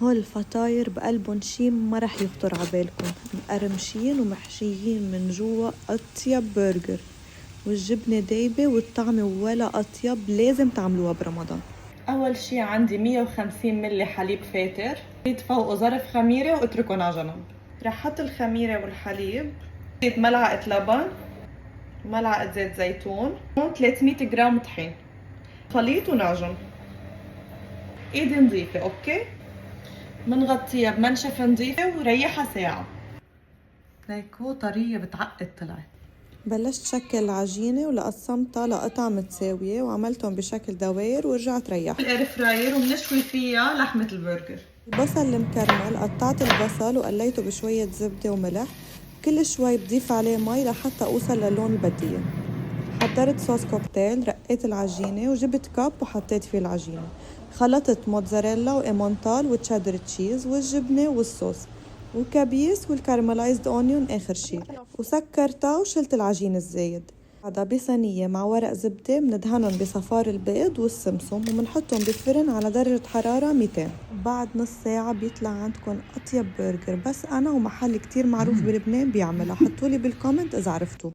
هول الفطاير بقلبن شي ما رح يخطر عبالكم، مقرمشين ومحشيين من جوا أطيب برجر، والجبنة دايبة والطعم ولا أطيب. لازم تعملوها برمضان. أول شي عندي 150 ملي حليب فاتر، زيت فوقه ظرف خميرة واتركهم على جنب. رح حط الخميرة والحليب، زيت ملعقة لبن، ملعقة زيت زيتون، 300 جرام طحين، خليط ونعجن. ايدي نظيفة اوكي. منغطيها بمنشفة نظيفة وريحها ساعة. ليكو طرية بتعقد طلعت. بلشت شكل العجينة ولقسمتها لقطع متساوية وعملتهم بشكل دوائر ورجعت ريحت. الاير فراير وبنشوي فيها لحمة البرجر. البصل المكرمل قطعت البصل وقليته بشوية زبدة وملح، كل شوي بضيف عليه مي لحتى أوصل للون البدية. حضرت صوص كوكتيل، رقيت العجينة وجبت كاب وحطيت فيه العجينة، خلطت موتزاريلا وإيمونتال وتشيدر تشيز والجبنة والصوص وكابيس والكارملايزد أونيون آخر شي، وسكرتها وشلت العجين الزايد. بعدها بصينية مع ورق زبدة بندهنهم بصفار البيض والسمسم ومنحطهم بالفرن على درجة حرارة 200. بعد نص ساعة بيطلع عندكم أطيب برجر، بس أنا ومحل كتير معروف بلبنان بيعملها. حطولي بالكومنت إذا عرفتوه.